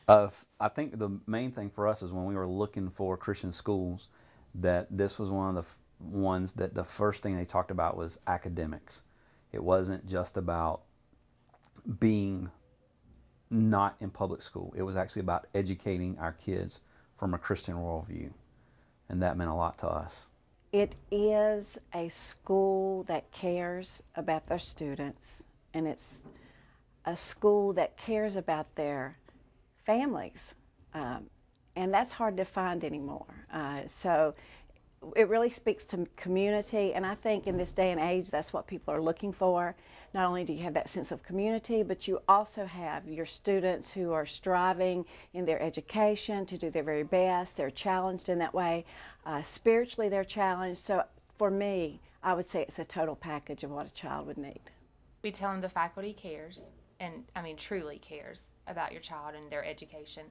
I think the main thing for us is when we were looking for Christian schools, that this was one of the ones that the first thing they talked about was academics. It wasn't just about being not in public school. It was actually about educating our kids from a Christian worldview, and that meant a lot to us. It is a school that cares about their students, and it's a school that cares about their families, and that's hard to find anymore. So it really speaks to community, and I think in this day and age that's what people are looking for. Not only do you have that sense of community, but you also have your students who are striving in their education to do their very best. They're challenged in that way. Spiritually they're challenged. So for me, I would say it's a total package of what a child would need. We tell them the faculty cares, and I mean truly cares about your child and their education.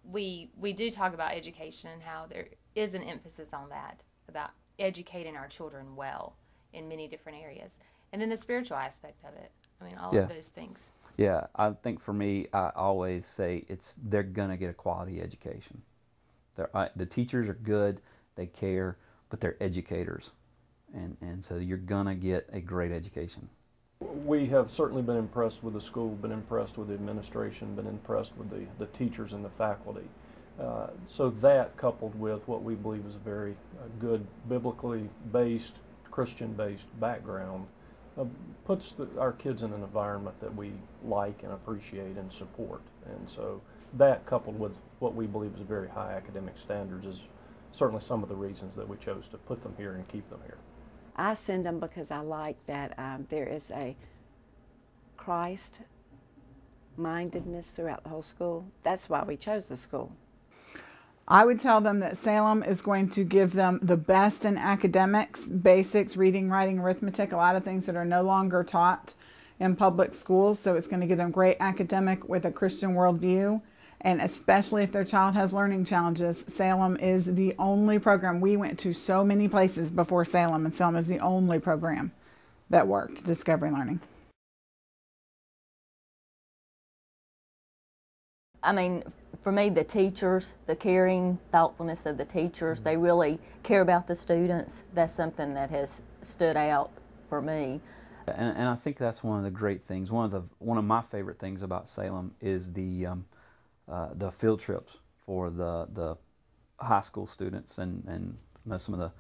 We do talk about education and how there is an emphasis on that, about educating our children well in many different areas. And then the spiritual aspect of it. I mean, all of those things. Yeah, I think for me, I always say they're going to get a quality education. The teachers are good, they care, but they're educators. And so you're going to get a great education. We have certainly been impressed with the school, been impressed with the administration, been impressed with the teachers and the faculty. So that, coupled with what we believe is a very good biblically based, Christian-based background, puts our kids in an environment that we like and appreciate and support. And so that, coupled with what we believe is very high academic standards, is certainly some of the reasons that we chose to put them here and keep them here. I send them because I like that there is a Christ-mindedness throughout the whole school. That's why we chose the school. I would tell them that Salem is going to give them the best in academics, basics, reading, writing, arithmetic, a lot of things that are no longer taught in public schools. So it's going to give them great academic with a Christian worldview. And especially if their child has learning challenges, Salem is the only program. We went to so many places before Salem, and Salem is the only program that worked, Discovery Learning. I mean, for me, the teachers, the caring thoughtfulness of the teachers, they really care about the students. That's something that has stood out for me. And I think that's one of the great things. One of my favorite things about Salem is the field trips for the high school students and some of the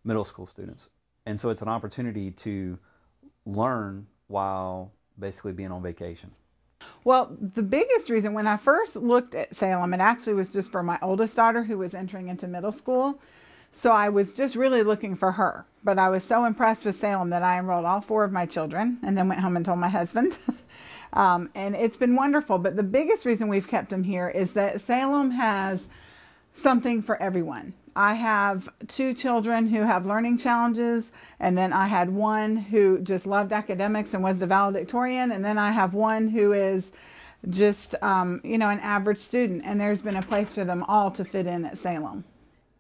middle school students. And so it's an opportunity to learn while basically being on vacation. Well, the biggest reason, when I first looked at Salem, it actually was just for my oldest daughter who was entering into middle school. So I was just really looking for her. But I was so impressed with Salem that I enrolled all 4 of my children and then went home and told my husband. And it's been wonderful. But the biggest reason we've kept them here is that Salem has something for everyone. I have 2 children who have learning challenges, and then I had one who just loved academics and was the valedictorian, and then I have one who is just, you know, an average student, and there's been a place for them all to fit in at Salem.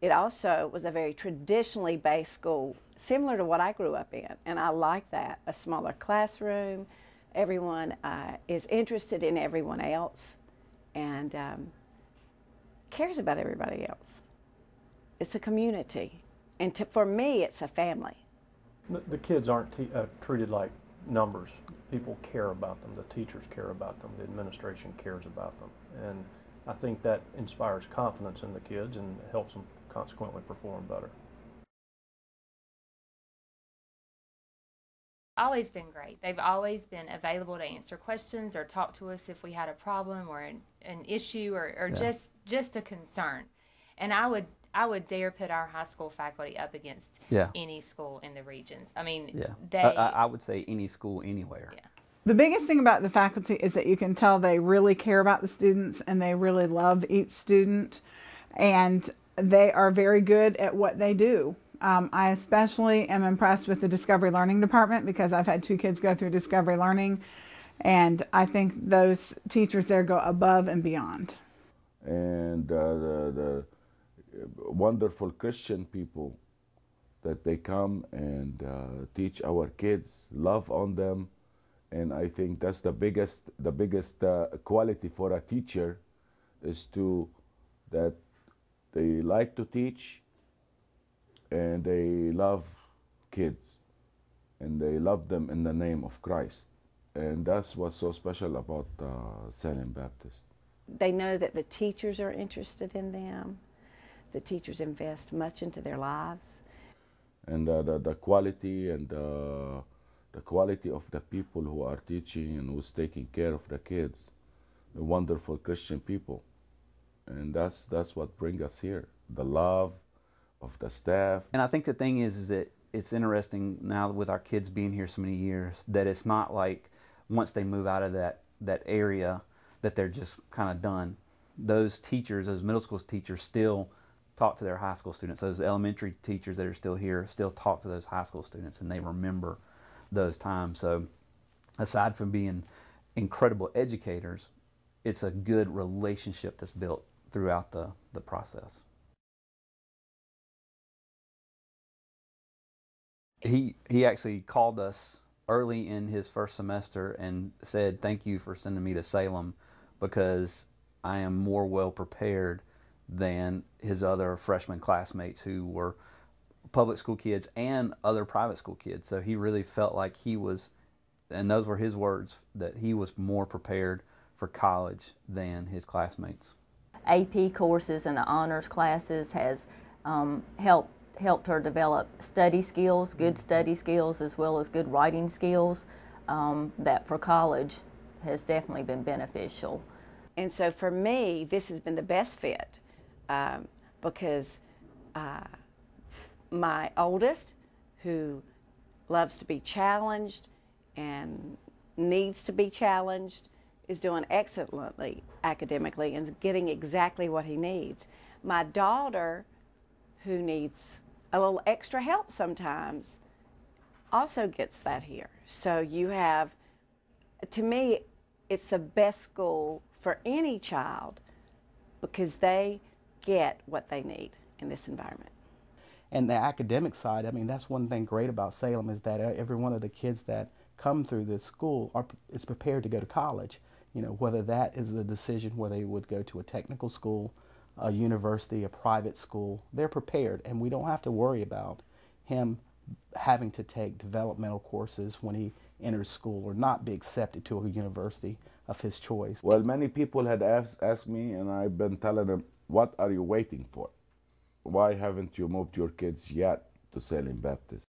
It also was a very traditionally based school, similar to what I grew up in, and I like that. A smaller classroom, everyone is interested in everyone else, and cares about everybody else. It's a community, and for me, it's a family. The kids aren't treated like numbers. People care about them. The teachers care about them. The administration cares about them. And I think that inspires confidence in the kids and helps them consequently perform better. Always been great. They've always been available to answer questions or talk to us if we had a problem or an issue or just a concern. And I would dare put our high school faculty up against any school in the regions. I mean, I would say any school anywhere. Yeah. The biggest thing about the faculty is that you can tell they really care about the students and they really love each student, and they are very good at what they do. I especially am impressed with the Discovery Learning Department because I've had 2 kids go through Discovery Learning, and I think those teachers there go above and beyond. And the wonderful Christian people that they come and teach our kids, love on them, And I think that's the biggest quality for a teacher is that they like to teach and they love kids and they love them in the name of Christ. And that's what's so special about Salem Baptist. They know that the teachers are interested in them. The teachers invest much into their lives. And the quality and the quality of the people who are teaching and who's taking care of the kids, the wonderful Christian people. And that's what brings us here, the love of the staff. And I think the thing is that it's interesting now with our kids being here so many years that it's not like once they move out of that area that they're just kind of done. Those teachers, those middle school teachers still talk to their high school students. Those elementary teachers that are still here still talk to those high school students and they remember those times. So aside from being incredible educators, it's a good relationship that's built throughout the process. He actually called us early in his first semester and said, "Thank you for sending me to Salem because I am more well prepared than his other freshman classmates who were public school kids and other private school kids." So he really felt like he was, and those were his words, that he was more prepared for college than his classmates. AP courses and the honors classes has helped her develop study skills, good study skills, as well as good writing skills that for college has definitely been beneficial. And so for me, this has been the best fit because my oldest, who loves to be challenged and needs to be challenged, is doing excellently academically and is getting exactly what he needs. My daughter, who needs a little extra help sometimes, also gets that here. So you have, to me, it's the best school for any child because they get what they need in this environment. And the academic side, I mean, that's one thing great about Salem is that every one of the kids that come through this school is prepared to go to college. You know, whether that is a decision where they would go to a technical school, a university, a private school, they're prepared, and we don't have to worry about him having to take developmental courses when he enters school or not be accepted to a university of his choice. Well, many people had asked me, and I've been telling them, what are you waiting for? Why haven't you moved your kids yet to Salem Baptist?